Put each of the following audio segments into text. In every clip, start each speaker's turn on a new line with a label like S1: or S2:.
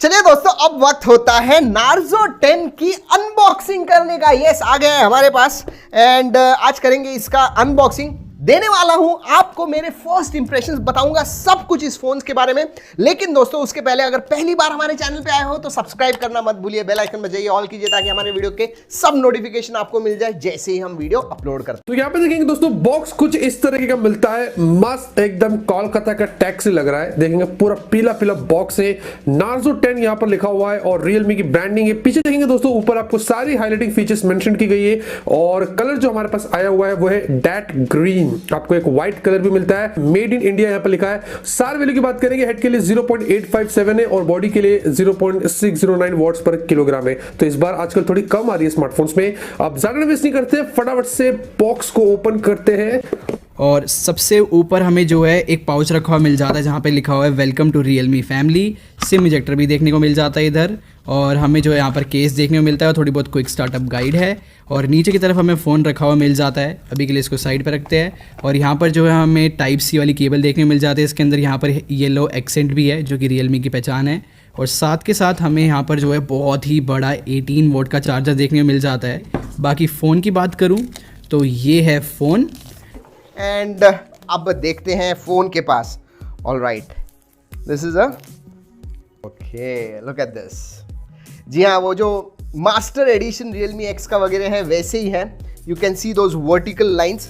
S1: चलिए दोस्तों, अब वक्त होता है नार्जो 10 की अनबॉक्सिंग करने का। यस, आ गया है हमारे पास एंड आज करेंगे इसका अनबॉक्सिंग। देने वाला हूं आपको मेरे फर्स्ट इंप्रेशंस, बताऊंगा सब कुछ इस फोन के बारे में। लेकिन दोस्तों उसके पहले अगर पहली बार हमारे चैनल पे आए हो तो सब्सक्राइब करना मत भूलिए, बेल आइकन बजाइए, ऑल कीजिए ताकि हमारे वीडियो के सब नोटिफिकेशन आपको मिल जाए जैसे ही हम वीडियो अपलोड करते हैं।
S2: तो यहाँ पे देखेंगे दोस्तों, बॉक्स कुछ इस तरीके का मिलता है। मस्त एकदम कोलकाता का टैक्सी लग रहा है। देखेंगे पूरा पीला पीला बॉक्स है, नार्जो 10 यहाँ पर लिखा हुआ है और Realme की ब्रांडिंग है। पीछे देखेंगे दोस्तों, ऊपर आपको सारी हाईलाइटिंग फीचर्स मेंशन की गई है और कलर जो हमारे पास आया हुआ है वो है डैट ग्रीन। आपको एक व्हाइट कलर भी मिलता है, मेड इन इंडिया यहाँ पर लिखा है। सार वैल्यू की बात करेंगे, हेड के लिए 0.857 है और बॉडी के लिए 0.609 वॉट्स पर किलोग्राम है। तो इस बार आजकल थोड़ी कम आ रही है स्मार्टफोन्स में। अब ज्यादा वेस्ट नहीं करते, फटाफट से बॉक्स को ओपन करते हैं।
S3: और सबसे ऊपर हमें जो है एक पाउच रखा हुआ मिल जाता है जहाँ पे लिखा हुआ है welcome to Realme family. SIM ejector भी देखने को मिल जाता है इधर, और हमें जो है यहाँ पर केस देखने को मिलता है और थोड़ी बहुत क्विक स्टार्टअप गाइड है। और नीचे की तरफ हमें फ़ोन रखा हुआ मिल जाता है। अभी के लिए इसको साइड पर रखते हैं। और यहाँ पर जो है हमें टाइप सी वाली केबल देखने को मिल जाती है। इसके अंदर यहाँ पर येलो एक्सेंट भी है जो कि रियलमी की पहचान है। और साथ के साथ हमें यहाँ पर जो है बहुत ही बड़ा 18 वोल्ट का चार्जर देखने को मिल जाता है। बाकी फ़ोन की बात करूँ तो ये है फ़ोन
S1: एंड अब देखते हैं फोन के पास। All right, this is a okay, look at this. जी हाँ, वो जो मास्टर एडिशन Realme X का वगैरह है वैसे ही है। You can see those vertical lines.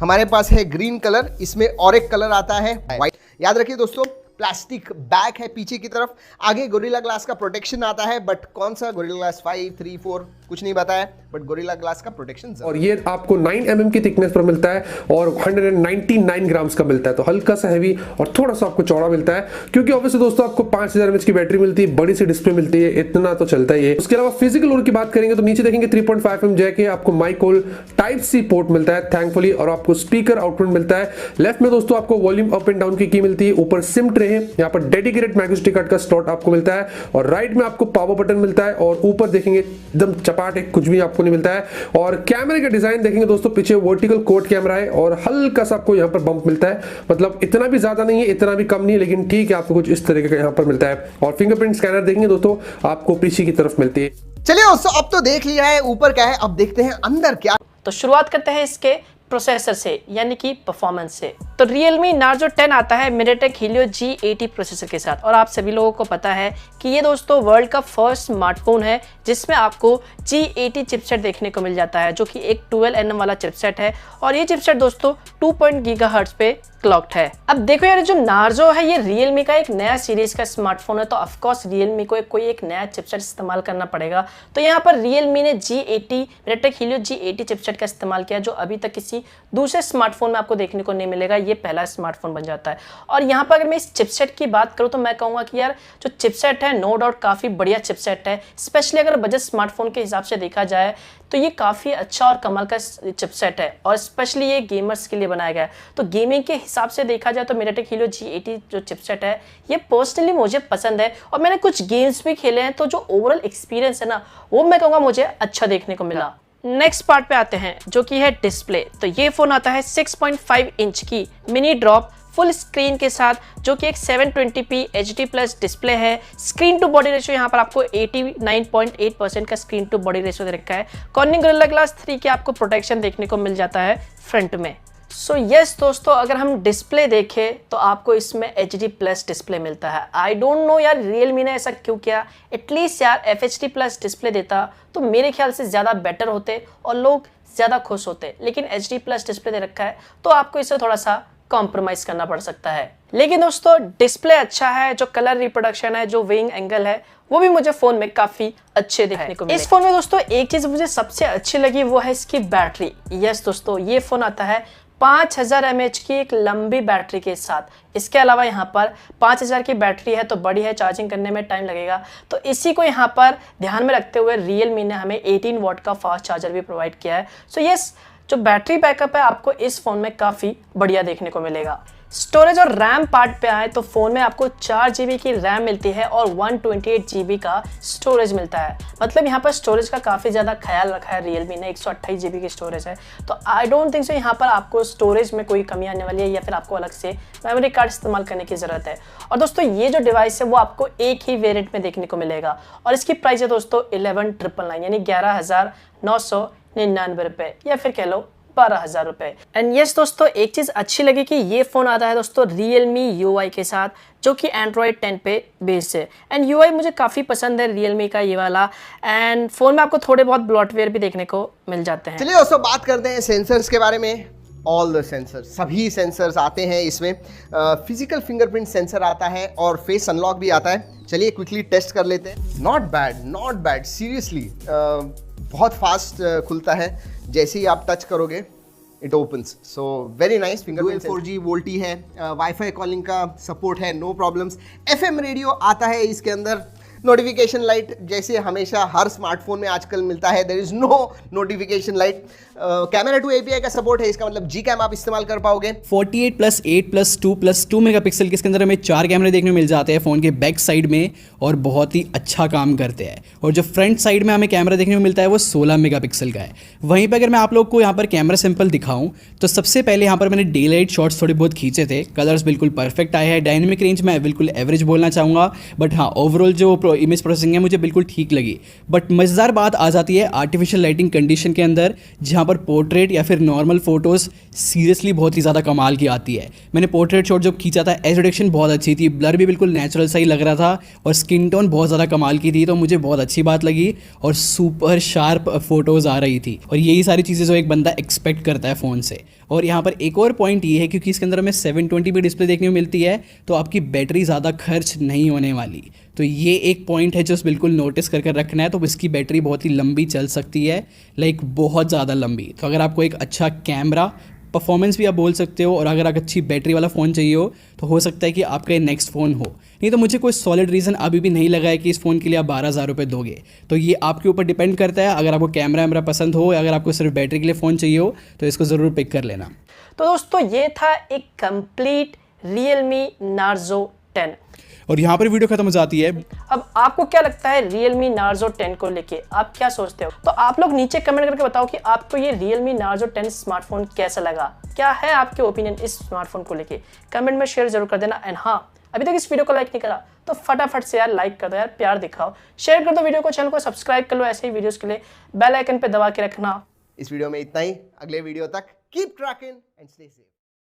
S1: हमारे पास है ग्रीन कलर, इसमें और एक कलर आता है वाइट। याद रखिए दोस्तों, प्लास्टिक बैक है पीछे की तरफ। आगे गोरिल्ला ग्लास का प्रोटेक्शन आता है, बट कौन सा गोरिल्ला ग्लास 5, 3, 4 कुछ नहीं बताया, बट गोरिल्ला ग्लास का प्रोटेक्शन।
S2: और ये आपको 9 mm की थिकनेस पर मिलता है और 199 ग्राम्स का मिलता है। तो हल्का सा हैवी और थोड़ा सा आपको चौड़ा मिलता है, क्योंकि ऑब्वियसली दोस्तों आपको 5000 mAh की बैटरी मिलती है, बड़ी सी डिस्प्ले मिलती है, इतना तो चलता ही है। उसके अलावा फिजिकल और की बात करेंगे तो नीचे देखेंगे 3.5 mm जैक है, आपको माइकोल टाइप सी पोर्ट मिलता है थैंकफुली, और आपको स्पीकर आउटपुट मिलता है। लेफ्ट में दोस्तों आपको वॉल्यूम अप एंड डाउन की मिलती है। ऊपर सिम ट्रे है, यहाँ पर डेडिकेटेड माइक्रोएसडी कार्ड का स्लॉट आपको मिलता है। और राइट में आपको पावर बटन मिलता है और ऊपर देखेंगे एकदम चपाट है, कुछ भी आपको नहीं मिलता है। और कैमरे का डिजाइन देखेंगे दोस्तों, पीछे वर्टिकल कोड कैमरा है और हल्का सा आपको यहाँ पर बम्प मिलता है। मतलब इतना भी ज्यादा नहीं है, इतना भी कम नहीं है, लेकिन ठीक है, आपको कुछ इस तरीके का यहाँ पर मिलता है। और फिंगरप्रिंट स्कैनर देखेंगे दोस्तों, आपको पीछे की तरफ मिलती है।
S1: चलिए दोस्तों, अब तो देख लिया है ऊपर क्या है, अब देखते हैं अंदर क्या।
S4: तो शुरुआत करते हैं इसके प्रोसेसर से, यानी कि परफॉर्मेंस से। तो Realme Narzo 10 आता है MediaTek Helio G80 प्रोसेसर के साथ। और आप सभी लोगों को पता है कि ये दोस्तों वर्ल्ड का फर्स्ट स्मार्टफोन है जिसमें आपको G80 चिपसेट देखने को मिल जाता है, जो कि एक 12nm वाला चिपसेट है। और ये चिपसेट दोस्तों 2 GHz पे क्लॉक्ड है। अब देखो यार, जो Narzo है ये Realme का एक नया सीरीज का स्मार्टफोन है, तो ऑफकोर्स Realme को कोई एक नया चिपसेट इस्तेमाल करना पड़ेगा। तो यहाँ पर Realme ने G80 MediaTek Helio G80 chipset का इस्तेमाल किया, जो अभी तक किसी दूसरे स्मार्टफोन में आपको देखने को नहीं मिलेगा। ये पहला स्मार्टफोन बन जाता है। और यहाँ पर अगर मैं इस चिपसेट की बात करूँ तो मैं कहूँगा कि यार जो चिपसेट है नो डाउट काफ़ी बढ़िया चिपसेट है। स्पेशली अगर बजट स्मार्टफोन के हिसाब से देखा जाए तो ये काफ़ी अच्छा और कमाल का चिपसेट है, और स्पेशली ये गेमर्स के लिए बनाया गया है। तो गेमिंग के हिसाब से देखा जाए तो MediaTek Helio G80 जो चिपसेट है ये पर्सनली मुझे पसंद है, और मैंने कुछ गेम्स भी खेले हैं, तो जो ओवरऑल एक्सपीरियंस है ना वो मैं कहूँगा मुझे अच्छा देखने को मिला। नेक्स्ट पार्ट पे आते हैं जो कि है डिस्प्ले। तो ये फोन आता है 6.5 इंच की मिनी ड्रॉप फुल स्क्रीन के साथ, जो कि एक 720p HD+ डिस्प्ले है। स्क्रीन टू बॉडी रेशियो यहाँ पर आपको 89.8% का स्क्रीन टू बॉडी रेशियो दे रखा है। कॉर्निंग गोरिल्ला ग्लास 3 की आपको प्रोटेक्शन देखने को मिल जाता है फ्रंट में। सो यस दोस्तों, अगर हम डिस्प्ले देखें तो आपको इसमें HD+ डिस्प्ले मिलता है। आई डोंट नो यार Realme ने ऐसा क्यों किया। एटलीस्ट यार FHD+ डिस्प्ले देता तो मेरे ख्याल से ज़्यादा बेटर होते और लोग ज़्यादा खुश होते, लेकिन HD+ डिस्प्ले दे रखा है तो आपको इससे थोड़ा सा कॉम्प्रोमाइज करना पड़ सकता है। लेकिन दोस्तों डिस्प्ले अच्छा है, जो कलर रिप्रोडक्शन है, जो विंग एंगल है, वो भी मुझे फोन में काफी अच्छे देखने को मिले। इस फोन में दोस्तों एक चीज मुझे सबसे अच्छी लगी, वो है इसकी बैटरी। यस दोस्तों, ये फोन आता है 5000 mAh की एक लंबी बैटरी के साथ। इसके अलावा यहाँ पर 5000 की बैटरी है तो बड़ी है, चार्जिंग करने में टाइम लगेगा। तो इसी को यहाँ पर ध्यान में रखते हुए Realme ने हमें 18 वॉट का फास्ट चार्जर भी प्रोवाइड किया है। सो यस, जो बैटरी बैकअप है आपको इस फोन में काफी बढ़िया देखने को मिलेगा। स्टोरेज और रैम पार्ट पे आए तो फोन में आपको 4 GB की रैम मिलती है और 128 GB का स्टोरेज मिलता है। मतलब यहाँ पर स्टोरेज का काफ़ी ज़्यादा ख्याल रखा है रियलमी ने, 128 GB की स्टोरेज है। तो आई डोंट थिंक सो यहाँ पर आपको स्टोरेज में कोई कमी आने वाली है या फिर आपको अलग से मेमोरी कार्ड इस्तेमाल करने की ज़रूरत है। और दोस्तों ये जो डिवाइस है वो आपको एक ही वेरिएंट में देखने को मिलेगा और इसकी प्राइस है दोस्तों 11,999 यानी 11,999 रुपये या फिर कह लो 12,000 रुपए। एंड यस दोस्तों, एक चीज अच्छी लगी कि ये फोन आता है दोस्तों Realme UI के साथ, जो कि Android 10 पे बेस्ड है। एंड UI मुझे काफी पसंद है Realme का ये वाला। एंड फोन में आपको थोड़े बहुत ब्लॉटवेयर भी देखने को मिल जाते हैं।
S1: चलिए दोस्तों बात करते हैं सेंसर्स के बारे में। ऑल द सेंसर्स, सभी सेंसर्स आते हैं इसमें। फिजिकल फिंगरप्रिंट सेंसर आता है और फेस अनलॉक भी आता है। चलिए क्विकली टेस्ट कर लेते हैं। Not bad seriously. बहुत फास्ट खुलता है, जैसे ही आप टच करोगे it opens, so very nice. Fingerprint 4G VoLTE है, वाईफाई कॉलिंग का सपोर्ट है, नो प्रॉब्लम्स। FM रेडियो आता है इसके अंदर। नोटिफिकेशन लाइट जैसे हमेशा हर स्मार्टफोन में आजकल मिलता है, there is no notification light. Camera two API का सपोर्ट है, इसका मतलब Gcam आप इस्तेमाल कर पाओगे।
S3: 48+8+2+2 मेगापिक्सल के इसके अंदर हमें 4 कैमरे देखने को मिल जाते हैं फ़ोन के बैक साइड में और बहुत ही अच्छा काम करते हैं। और जो फ्रंट साइड में हमें कैमरा देखने को मिलता है वो 16 मेगापिक्सल का है। वहीं पर अगर मैं आप लोग को यहाँ पर कैमरा सैंपल दिखाऊं तो सबसे पहले यहाँ पर मैंने डे लाइट शॉट्स थोड़े बहुत खींचे थे, कलर्स बिल्कुल परफेक्ट आए हैं। डायनेमिक रेंज मैं बिल्कुल एवरेज बोलना चाहूँगा, बट हाँ ओवरऑल जो इमेज प्रोसेसिंग है मुझे बिल्कुल ठीक लगी। बट मज़ेदार बात आ जाती है आर्टिफिशियल लाइटिंग कंडीशन के अंदर, जहाँ पर पोर्ट्रेट या फिर नॉर्मल फोटोज़ सीरियसली बहुत ही ज़्यादा कमाल की आती है। मैंने पोर्ट्रेट शॉट जो खींचा था, एज रिडक्शन बहुत अच्छी थी, ब्लर भी बिल्कुल नेचुरल सा ही लग रहा था और स्किन टोन बहुत ज़्यादा कमाल की थी, तो मुझे बहुत अच्छी बात लगी। और सुपर शार्प फोटोज़ आ रही थी और यही सारी चीज़ें जो एक बंदा एक्सपेक्ट करता है फ़ोन से। और यहाँ पर एक और पॉइंट ये है, क्योंकि इसके अंदर हमें 720p डिस्प्ले देखने को मिलती है तो आपकी बैटरी ज़्यादा खर्च नहीं होने वाली। तो ये एक पॉइंट है जो बिल्कुल नोटिस करके रखना है। तो इसकी बैटरी बहुत ही लंबी चल सकती है, लाइक बहुत ज़्यादा लंबी। तो अगर आपको एक अच्छा कैमरा, परफॉर्मेंस भी आप बोल सकते हो, और अगर आप अच्छी बैटरी वाला फ़ोन चाहिए हो सकता है कि आपका ये नेक्स्ट फ़ोन हो। नहीं तो मुझे कोई सॉलिड रीज़न अभी भी नहीं लगा है कि इस फ़ोन के लिए आप 12,000 रुपये दोगे। तो ये आपके ऊपर डिपेंड करता है। अगर आपको कैमरा वैमरा पसंद हो या अगर आपको सिर्फ बैटरी के लिए फ़ोन चाहिए हो तो इसको ज़रूर पिक कर लेना।
S4: तो दोस्तों ये था एक कंप्लीट Realme Narzo 10।
S3: और यहाँ पर वीडियो खत्म हो जाती है।
S4: अब आपको क्या लगता है Realme Narzo 10 को लेके, आप क्या सोचते हो? तो आप लोग नीचे कमेंट करके बताओ कि आपको ये Realme Narzo 10 स्मार्टफोन कैसा लगा। क्या है आपके ओपिनियन इस स्मार्टफोन को लेके? कमेंट में शेयर जरूर कर देना। एंड हाँ, अभी तक इस वीडियो को लाइक नहीं करा तो फटाफट से यार लाइक कर दो यार, प्यार दिखाओ, शेयर कर दो वीडियो को, चैनल को सब्सक्राइब कर लो ऐसे ही वीडियोस के लिए, बेल आइकन पे दबा के रखना।
S1: इस वीडियो में इतना ही। अगले वीडियो तक keep trekking and stay safe.